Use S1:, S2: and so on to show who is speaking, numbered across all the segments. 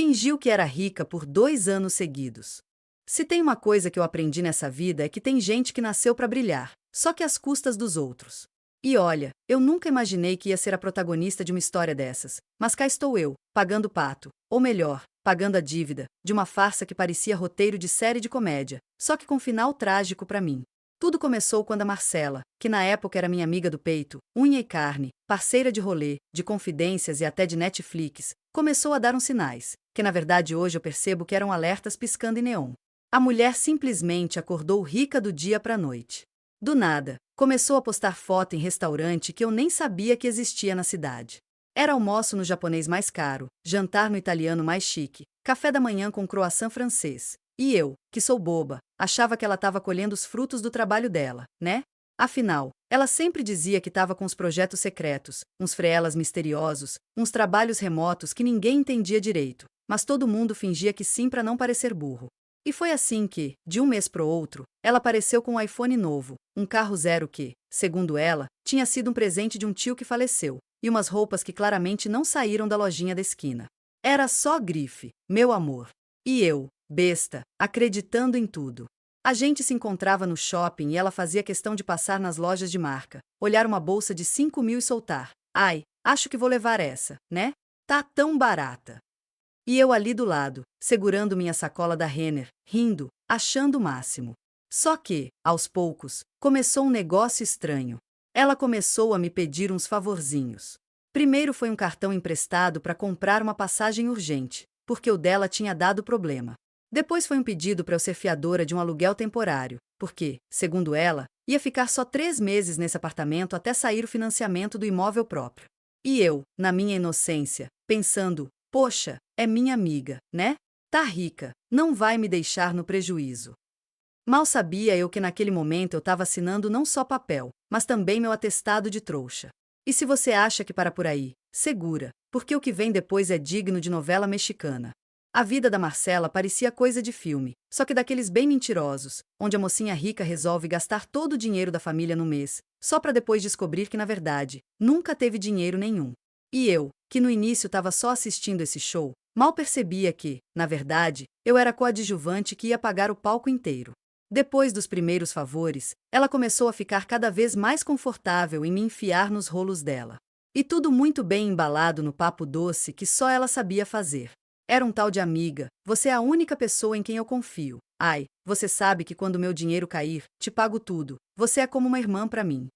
S1: Fingiu que era rica por 2 anos seguidos. Se tem uma coisa que eu aprendi nessa vida é que tem gente que nasceu para brilhar, só que às custas dos outros. E olha, eu nunca imaginei que ia ser a protagonista de uma história dessas, mas cá estou eu, pagando o pato, ou melhor, pagando a dívida, de uma farsa que parecia roteiro de série de comédia, só que com final trágico para mim. Tudo começou quando a Marcela, que na época era minha amiga do peito, unha e carne, parceira de rolê, de confidências e até de Netflix, começou a dar uns sinais, que na verdade hoje eu percebo que eram alertas piscando em neon. A mulher simplesmente acordou rica do dia para a noite. Do nada, começou a postar foto em restaurante que eu nem sabia que existia na cidade. Era almoço no japonês mais caro, jantar no italiano mais chique, café da manhã com croissant francês. E eu, que sou boba, achava que ela estava colhendo os frutos do trabalho dela, né? Afinal, ela sempre dizia que estava com os projetos secretos, uns freelas misteriosos, uns trabalhos remotos que ninguém entendia direito, mas todo mundo fingia que sim para não parecer burro. E foi assim que, de um mês pro outro, ela apareceu com um iPhone novo, um carro zero que, segundo ela, tinha sido um presente de um tio que faleceu, e umas roupas que claramente não saíram da lojinha da esquina. Era só grife, meu amor. E eu, besta, acreditando em tudo. A gente se encontrava no shopping e ela fazia questão de passar nas lojas de marca, olhar uma bolsa de 5 mil e soltar. Ai, acho que vou levar essa, né? Tá tão barata. E eu ali do lado, segurando minha sacola da Renner, rindo, achando o máximo. Só que, aos poucos, começou um negócio estranho. Ela começou a me pedir uns favorzinhos. Primeiro foi um cartão emprestado para comprar uma passagem urgente, porque o dela tinha dado problema. Depois foi um pedido para eu ser fiadora de um aluguel temporário, porque, segundo ela, ia ficar só 3 meses nesse apartamento até sair o financiamento do imóvel próprio. E eu, na minha inocência, pensando, poxa, é minha amiga, né? Tá rica, não vai me deixar no prejuízo. Mal sabia eu que naquele momento eu estava assinando não só papel, mas também meu atestado de trouxa. E se você acha que para por aí, segura, porque o que vem depois é digno de novela mexicana. A vida da Marcela parecia coisa de filme, só que daqueles bem mentirosos, onde a mocinha rica resolve gastar todo o dinheiro da família no mês, só para depois descobrir que na verdade, nunca teve dinheiro nenhum. E eu, que no início estava só assistindo esse show, mal percebia que, na verdade, eu era coadjuvante que ia pagar o palco inteiro. Depois dos primeiros favores, ela começou a ficar cada vez mais confortável em me enfiar nos rolos dela. E tudo muito bem embalado no papo doce que só ela sabia fazer. Era um tal de amiga, você é a única pessoa em quem eu confio. Ai, você sabe que quando meu dinheiro cair, te pago tudo, você é como uma irmã para mim.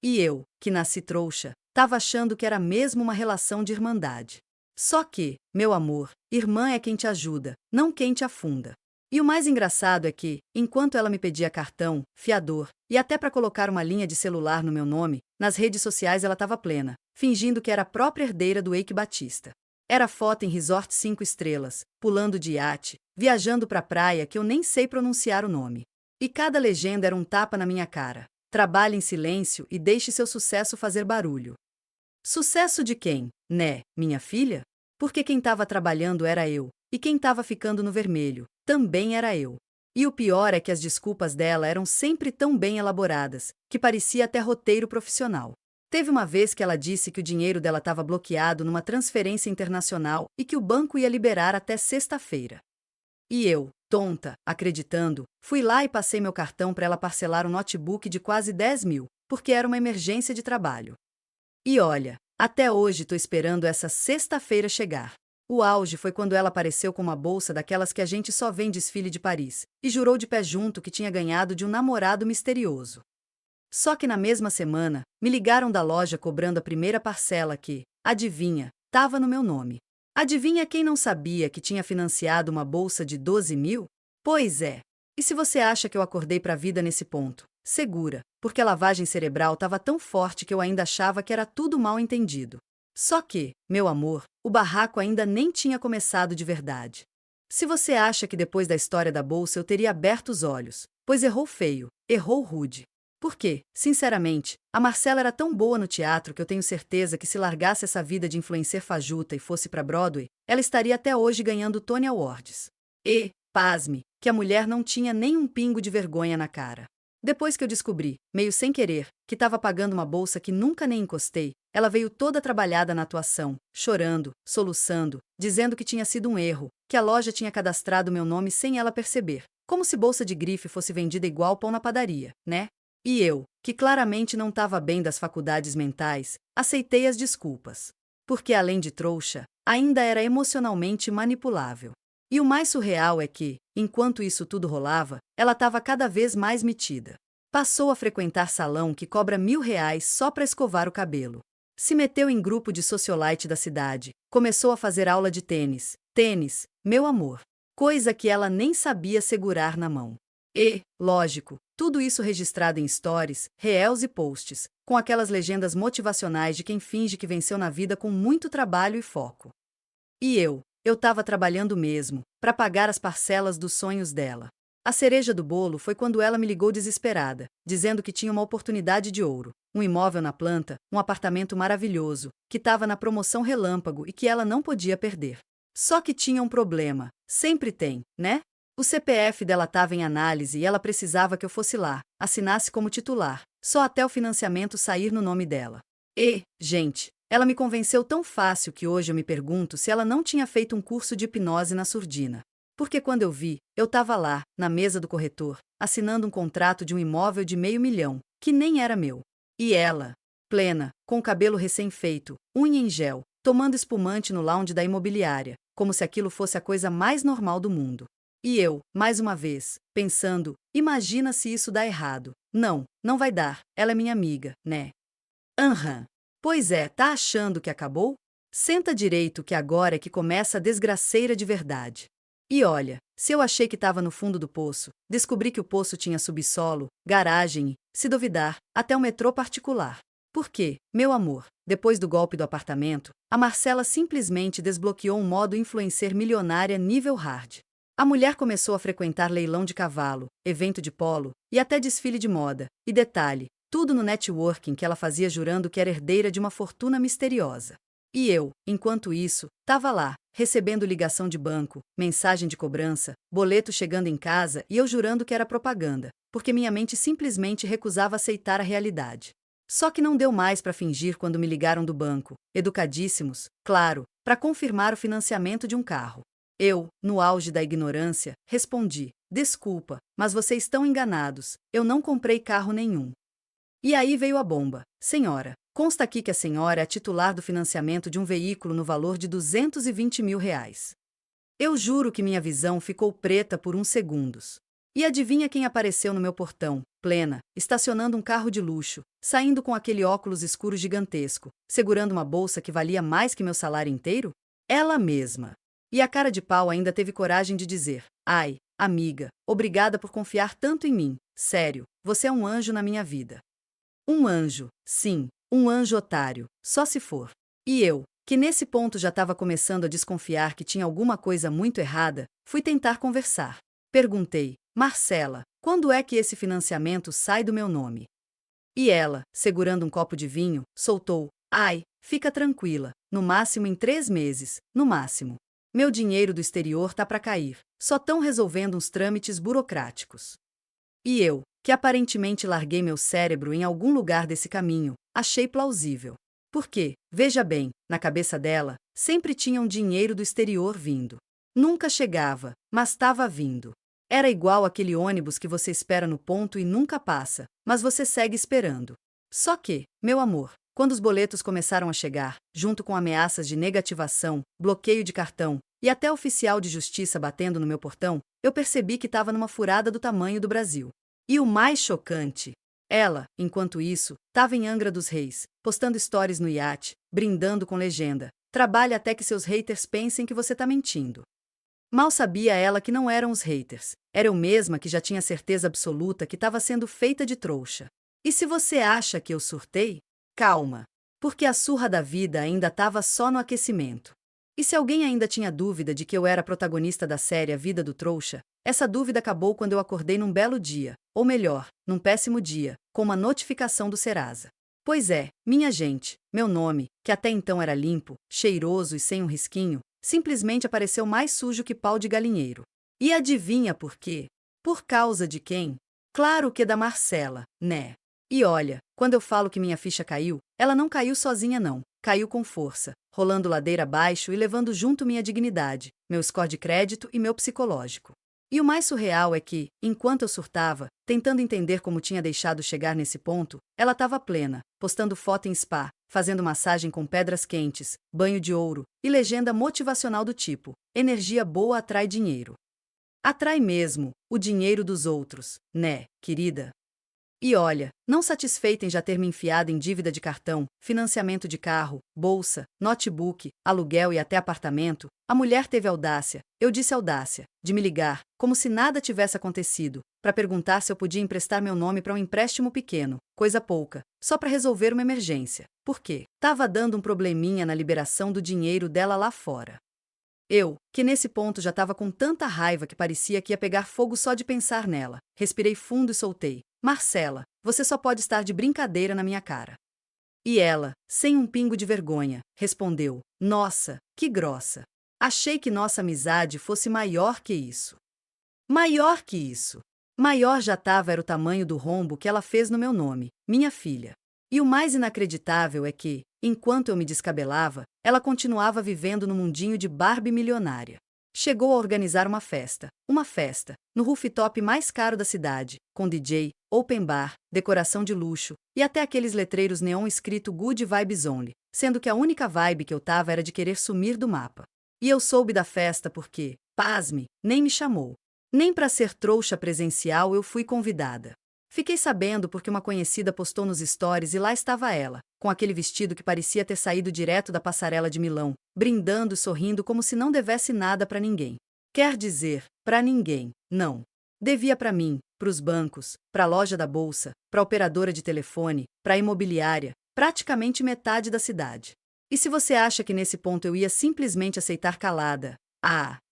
S1: E eu, que nasci trouxa, tava achando que era mesmo uma relação de irmandade. Só que, meu amor, irmã é quem te ajuda, não quem te afunda. E o mais engraçado é que, enquanto ela me pedia cartão, fiador, e até para colocar uma linha de celular no meu nome, nas redes sociais ela estava plena, fingindo que era a própria herdeira do Eike Batista. Era foto em resort 5 estrelas, pulando de iate, viajando pra praia que eu nem sei pronunciar o nome. E cada legenda era um tapa na minha cara. Trabalhe em silêncio e deixe seu sucesso fazer barulho. Sucesso de quem, né, minha filha? Porque quem estava trabalhando era eu, e quem estava ficando no vermelho também era eu. E o pior é que as desculpas dela eram sempre tão bem elaboradas, que parecia até roteiro profissional. Teve uma vez que ela disse que o dinheiro dela estava bloqueado numa transferência internacional e que o banco ia liberar até sexta-feira. E eu, tonta, acreditando, fui lá e passei meu cartão para ela parcelar um notebook de quase 10 mil, porque era uma emergência de trabalho. E olha, até hoje tô esperando essa sexta-feira chegar. O auge foi quando ela apareceu com uma bolsa daquelas que a gente só vê em desfile de Paris, e jurou de pé junto que tinha ganhado de um namorado misterioso. Só que na mesma semana, me ligaram da loja cobrando a primeira parcela que, adivinha, estava no meu nome. Adivinha quem não sabia que tinha financiado uma bolsa de 12 mil? Pois é. E se você acha que eu acordei para a vida nesse ponto? Segura, porque a lavagem cerebral estava tão forte que eu ainda achava que era tudo mal entendido. Só que, meu amor, o barraco ainda nem tinha começado de verdade. Se você acha que depois da história da bolsa eu teria aberto os olhos, pois errou feio, errou rude. Porque, sinceramente, a Marcela era tão boa no teatro que eu tenho certeza que se largasse essa vida de influencer fajuta e fosse para Broadway, ela estaria até hoje ganhando Tony Awards. E, pasme, que a mulher não tinha nem um pingo de vergonha na cara. Depois que eu descobri, meio sem querer, que estava pagando uma bolsa que nunca nem encostei, ela veio toda trabalhada na atuação, chorando, soluçando, dizendo que tinha sido um erro, que a loja tinha cadastrado meu nome sem ela perceber, como se bolsa de grife fosse vendida igual pão na padaria, né? E eu, que claramente não estava bem das faculdades mentais, aceitei as desculpas. Porque além de trouxa, ainda era emocionalmente manipulável. E o mais surreal é que, enquanto isso tudo rolava, ela estava cada vez mais metida. Passou a frequentar salão que cobra R$ 1.000 só para escovar o cabelo. Se meteu em grupo de socialite da cidade, começou a fazer aula de tênis. Tênis, meu amor. Coisa que ela nem sabia segurar na mão. E, lógico, tudo isso registrado em stories, reels e posts, com aquelas legendas motivacionais de quem finge que venceu na vida com muito trabalho e foco. E eu estava trabalhando mesmo, para pagar as parcelas dos sonhos dela. A cereja do bolo foi quando ela me ligou desesperada, dizendo que tinha uma oportunidade de ouro, um imóvel na planta, um apartamento maravilhoso, que estava na promoção relâmpago e que ela não podia perder. Só que tinha um problema, sempre tem, né? O CPF dela estava em análise e ela precisava que eu fosse lá, assinasse como titular, só até o financiamento sair no nome dela. E, gente, ela me convenceu tão fácil que hoje eu me pergunto se ela não tinha feito um curso de hipnose na surdina. Porque quando eu vi, eu estava lá, na mesa do corretor, assinando um contrato de um imóvel de R$ 500.000, que nem era meu. E ela, plena, com o cabelo recém-feito, unha em gel, tomando espumante no lounge da imobiliária, como se aquilo fosse a coisa mais normal do mundo. E eu, mais uma vez, pensando, imagina se isso dá errado. Não, não vai dar, ela é minha amiga, né? Aham. Pois é, tá achando que acabou? Senta direito que agora é que começa a desgraceira de verdade. E olha, se eu achei que estava no fundo do poço, descobri que o poço tinha subsolo, garagem e, se duvidar, até um metrô particular. Por quê, meu amor? Depois do golpe do apartamento, a Marcela simplesmente desbloqueou um modo influencer milionária nível hard. A mulher começou a frequentar leilão de cavalo, evento de polo e até desfile de moda. E detalhe, tudo no networking que ela fazia jurando que era herdeira de uma fortuna misteriosa. E eu, enquanto isso, estava lá, recebendo ligação de banco, mensagem de cobrança, boleto chegando em casa e eu jurando que era propaganda, porque minha mente simplesmente recusava aceitar a realidade. Só que não deu mais para fingir quando me ligaram do banco, educadíssimos, claro, para confirmar o financiamento de um carro. Eu, no auge da ignorância, respondi: desculpa, mas vocês estão enganados, eu não comprei carro nenhum. E aí veio a bomba. Senhora, consta aqui que a senhora é a titular do financiamento de um veículo no valor de R$ 220.000. Eu juro que minha visão ficou preta por uns segundos. E adivinha quem apareceu no meu portão, plena, estacionando um carro de luxo, saindo com aquele óculos escuro gigantesco, segurando uma bolsa que valia mais que meu salário inteiro? Ela mesma. E a cara de pau ainda teve coragem de dizer: ai, amiga, obrigada por confiar tanto em mim, sério, você é um anjo na minha vida. Um anjo, sim, um anjo otário, só se for. E eu, que nesse ponto já estava começando a desconfiar que tinha alguma coisa muito errada, fui tentar conversar. Perguntei: Marcela, quando é que esse financiamento sai do meu nome? E ela, segurando um copo de vinho, soltou: ai, fica tranquila, no máximo em 3 meses, no máximo. Meu dinheiro do exterior tá para cair, só tão resolvendo uns trâmites burocráticos. E eu, que aparentemente larguei meu cérebro em algum lugar desse caminho, achei plausível. Porque, veja bem, na cabeça dela, sempre tinha um dinheiro do exterior vindo. Nunca chegava, mas estava vindo. Era igual aquele ônibus que você espera no ponto e nunca passa, mas você segue esperando. Só que, meu amor, quando os boletos começaram a chegar, junto com ameaças de negativação, bloqueio de cartão e até oficial de justiça batendo no meu portão, eu percebi que estava numa furada do tamanho do Brasil. E o mais chocante, ela, enquanto isso, estava em Angra dos Reis, postando stories no iate, brindando com legenda: trabalhe até que seus haters pensem que você tá mentindo. Mal sabia ela que não eram os haters, era eu mesma que já tinha certeza absoluta que estava sendo feita de trouxa. E se você acha que eu surtei? Calma, porque a surra da vida ainda estava só no aquecimento. E se alguém ainda tinha dúvida de que eu era protagonista da série A Vida do Trouxa, essa dúvida acabou quando eu acordei num belo dia, ou melhor, num péssimo dia, com uma notificação do Serasa. Pois é, minha gente, meu nome, que até então era limpo, cheiroso e sem um risquinho, simplesmente apareceu mais sujo que pau de galinheiro. E adivinha por quê? Por causa de quem? Claro que é da Marcela, né? E olha, quando eu falo que minha ficha caiu, ela não caiu sozinha não. Caiu com força, rolando ladeira abaixo e levando junto minha dignidade, meu score de crédito e meu psicológico. E o mais surreal é que, enquanto eu surtava, tentando entender como tinha deixado chegar nesse ponto, ela estava plena, postando foto em spa, fazendo massagem com pedras quentes, banho de ouro e legenda motivacional do tipo: energia boa atrai dinheiro. Atrai mesmo o dinheiro dos outros, né, querida? E olha, não satisfeita em já ter me enfiado em dívida de cartão, financiamento de carro, bolsa, notebook, aluguel e até apartamento, a mulher teve audácia, eu disse audácia, de me ligar, como se nada tivesse acontecido, para perguntar se eu podia emprestar meu nome para um empréstimo pequeno, coisa pouca, só para resolver uma emergência. Por quê? Tava dando um probleminha na liberação do dinheiro dela lá fora. Eu, que nesse ponto já estava com tanta raiva que parecia que ia pegar fogo só de pensar nela, respirei fundo e soltei: Marcela, você só pode estar de brincadeira na minha cara. E ela, sem um pingo de vergonha, respondeu: Nossa, que grossa. Achei que nossa amizade fosse maior que isso. Maior que isso. Maior já estava era o tamanho do rombo que ela fez no meu nome, minha filha. E o mais inacreditável é que, enquanto eu me descabelava, ela continuava vivendo no mundinho de Barbie milionária. Chegou a organizar uma festa, no rooftop mais caro da cidade, com DJ, open bar, decoração de luxo, e até aqueles letreiros neon escrito Good Vibes Only, sendo que a única vibe que eu tava era de querer sumir do mapa. E eu soube da festa porque, pasme, nem me chamou. Nem para ser trouxa presencial eu fui convidada. Fiquei sabendo porque uma conhecida postou nos stories e lá estava ela, com aquele vestido que parecia ter saído direto da passarela de Milão, brindando e sorrindo como se não devesse nada para ninguém. Quer dizer, para ninguém, não. Devia para mim, para os bancos, para a loja da bolsa, para a operadora de telefone, para a imobiliária, praticamente metade da cidade. E se você acha que nesse ponto eu ia simplesmente aceitar calada,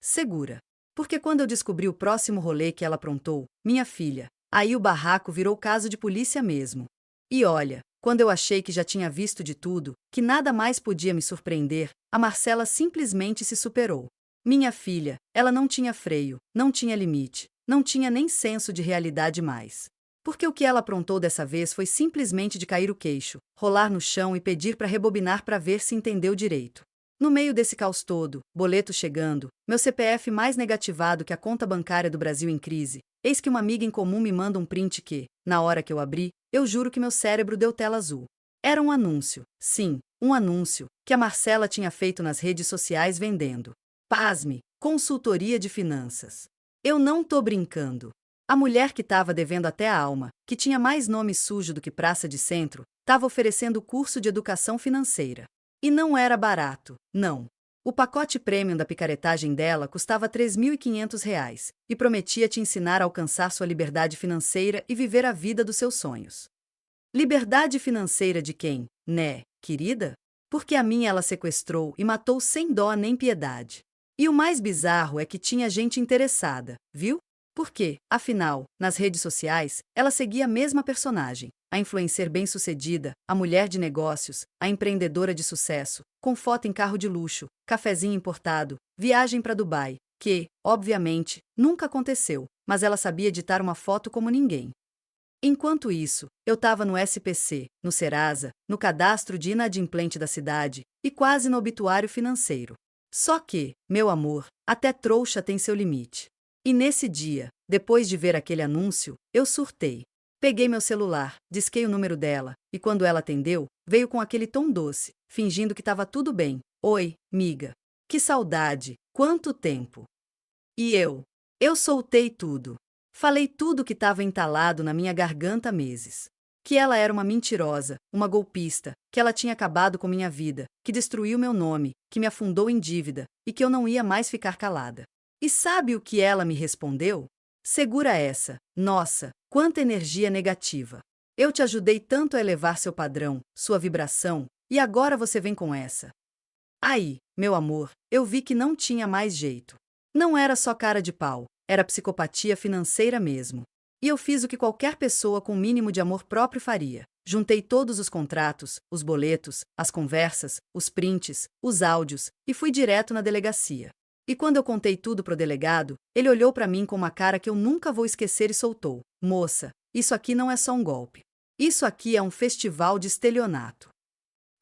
S1: segura. Porque quando eu descobri o próximo rolê que ela aprontou, minha filha, aí o barraco virou caso de polícia mesmo. E olha, quando eu achei que já tinha visto de tudo, que nada mais podia me surpreender, a Marcela simplesmente se superou. Minha filha, ela não tinha freio, não tinha limite, não tinha nem senso de realidade mais. Porque o que ela aprontou dessa vez foi simplesmente de cair o queixo, rolar no chão e pedir para rebobinar para ver se entendeu direito. No meio desse caos todo, boleto chegando, meu CPF mais negativado que a conta bancária do Brasil em crise, eis que uma amiga em comum me manda um print que, na hora que eu abri, eu juro que meu cérebro deu tela azul. Era um anúncio, sim, um anúncio, que a Marcela tinha feito nas redes sociais vendendo. Pasme, consultoria de finanças. Eu não tô brincando. A mulher que estava devendo até a alma, que tinha mais nome sujo do que praça de centro, estava oferecendo curso de educação financeira. E não era barato, não. O pacote premium da picaretagem dela custava R$ 3.500 e prometia te ensinar a alcançar sua liberdade financeira e viver a vida dos seus sonhos. Liberdade financeira de quem, né, querida? Porque a minha ela sequestrou e matou sem dó nem piedade. E o mais bizarro é que tinha gente interessada, viu? Porque, afinal, nas redes sociais, ela seguia a mesma personagem, a influencer bem-sucedida, a mulher de negócios, a empreendedora de sucesso, com foto em carro de luxo, cafezinho importado, viagem para Dubai, que, obviamente, nunca aconteceu, mas ela sabia editar uma foto como ninguém. Enquanto isso, eu estava no SPC, no Serasa, no cadastro de inadimplente da cidade e quase no obituário financeiro. Só que, meu amor, até trouxa tem seu limite. E nesse dia, depois de ver aquele anúncio, eu surtei. Peguei meu celular, disquei o número dela, e quando ela atendeu, veio com aquele tom doce, fingindo que estava tudo bem. Oi, miga. Que saudade, quanto tempo. E eu soltei tudo. Falei tudo que estava entalado na minha garganta há meses. Que ela era uma mentirosa, uma golpista, que ela tinha acabado com minha vida, que destruiu meu nome, que me afundou em dívida, e que eu não ia mais ficar calada. E sabe o que ela me respondeu? Segura essa, nossa, quanta energia negativa. Eu te ajudei tanto a elevar seu padrão, sua vibração, e agora você vem com essa. Aí, meu amor, eu vi que não tinha mais jeito. Não era só cara de pau, era psicopatia financeira mesmo. E eu fiz o que qualquer pessoa com mínimo de amor próprio faria. Juntei todos os contratos, os boletos, as conversas, os prints, os áudios, e fui direto na delegacia. E quando eu contei tudo pro delegado, ele olhou para mim com uma cara que eu nunca vou esquecer e soltou: "Moça, isso aqui não é só um golpe. Isso aqui é um festival de estelionato.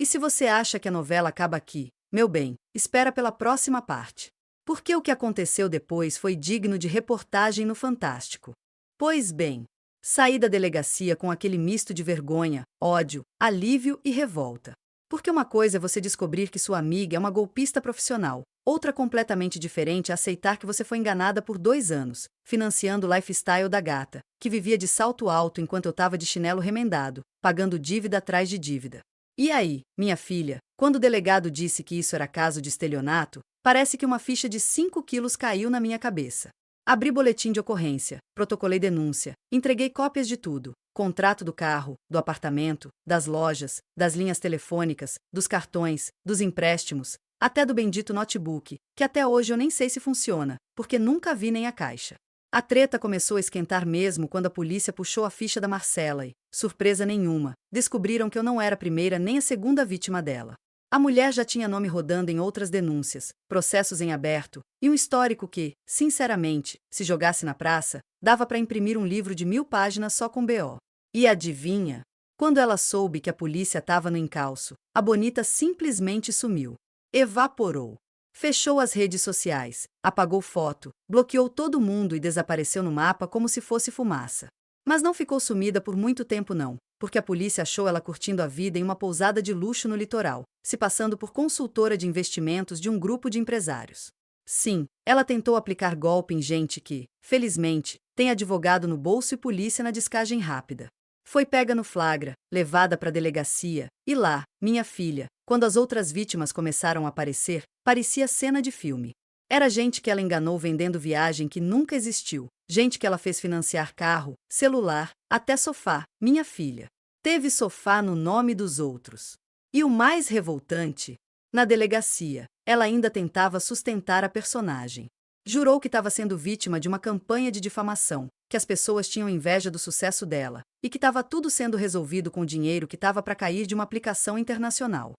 S1: E se você acha que a novela acaba aqui, meu bem, espera pela próxima parte. Porque o que aconteceu depois foi digno de reportagem no Fantástico." Pois bem, saí da delegacia com aquele misto de vergonha, ódio, alívio e revolta. Porque uma coisa é você descobrir que sua amiga é uma golpista profissional, outra completamente diferente é aceitar que você foi enganada por 2 anos, financiando o lifestyle da gata, que vivia de salto alto enquanto eu estava de chinelo remendado, pagando dívida atrás de dívida. E aí, minha filha, quando o delegado disse que isso era caso de estelionato, parece que uma ficha de 5 quilos caiu na minha cabeça. Abri boletim de ocorrência, protocolei denúncia, entreguei cópias de tudo: contrato do carro, do apartamento, das lojas, das linhas telefônicas, dos cartões, dos empréstimos, até do bendito notebook, que até hoje eu nem sei se funciona, porque nunca vi nem a caixa. A treta começou a esquentar mesmo quando a polícia puxou a ficha da Marcela e, surpresa nenhuma, descobriram que eu não era a primeira nem a segunda vítima dela. A mulher já tinha nome rodando em outras denúncias, processos em aberto, e um histórico que, sinceramente, se jogasse na praça, dava para imprimir um livro de 1000 páginas só com BO. E adivinha? Quando ela soube que a polícia estava no encalço, a bonita simplesmente sumiu. Evaporou. Fechou as redes sociais, apagou foto, bloqueou todo mundo e desapareceu no mapa como se fosse fumaça. Mas não ficou sumida por muito tempo não, porque a polícia achou ela curtindo a vida em uma pousada de luxo no litoral, se passando por consultora de investimentos de um grupo de empresários. Sim, ela tentou aplicar golpe em gente que, felizmente, tem advogado no bolso e polícia na descagem rápida. Foi pega no flagra, levada para a delegacia, e lá, minha filha, quando as outras vítimas começaram a aparecer, parecia cena de filme. Era gente que ela enganou vendendo viagem que nunca existiu, gente que ela fez financiar carro, celular, até sofá, minha filha. Teve sofá no nome dos outros. E o mais revoltante, na delegacia, ela ainda tentava sustentar a personagem. Jurou que estava sendo vítima de uma campanha de difamação, que as pessoas tinham inveja do sucesso dela, e que estava tudo sendo resolvido com dinheiro que estava para cair de uma aplicação internacional.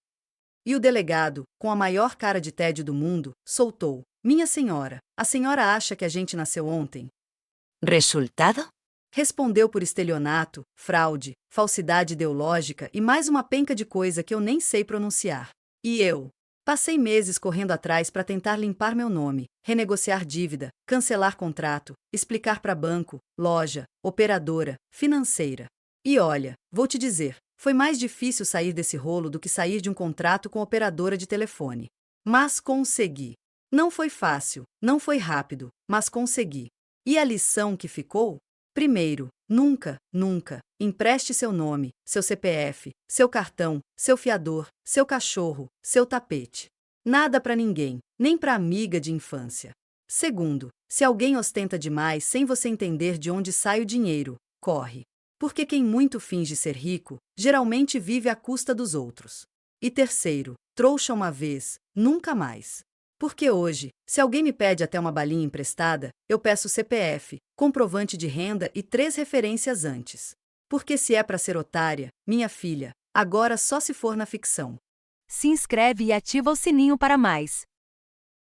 S1: E o delegado, com a maior cara de tédio do mundo, soltou: "Minha senhora, a senhora acha que a gente nasceu ontem?"
S2: Resultado?
S1: Respondeu por estelionato, fraude, falsidade ideológica e mais uma penca de coisa que eu nem sei pronunciar. E eu? Passei meses correndo atrás para tentar limpar meu nome, renegociar dívida, cancelar contrato, explicar para banco, loja, operadora, financeira. E olha, vou te dizer, foi mais difícil sair desse rolo do que sair de um contrato com operadora de telefone. Mas consegui. Não foi fácil, não foi rápido, mas consegui. E a lição que ficou? Primeiro, nunca, nunca, empreste seu nome, seu CPF, seu cartão, seu fiador, seu cachorro, seu tapete. Nada para ninguém, nem para amiga de infância. Segundo, se alguém ostenta demais sem você entender de onde sai o dinheiro, corre. Porque quem muito finge ser rico, geralmente vive à custa dos outros. E terceiro, trouxa uma vez, nunca mais. Porque hoje, se alguém me pede até uma balinha emprestada, eu peço CPF, comprovante de renda e 3 referências antes. Porque se é para ser otária, minha filha, agora só se for na ficção.
S2: Se inscreve e ativa o sininho para mais.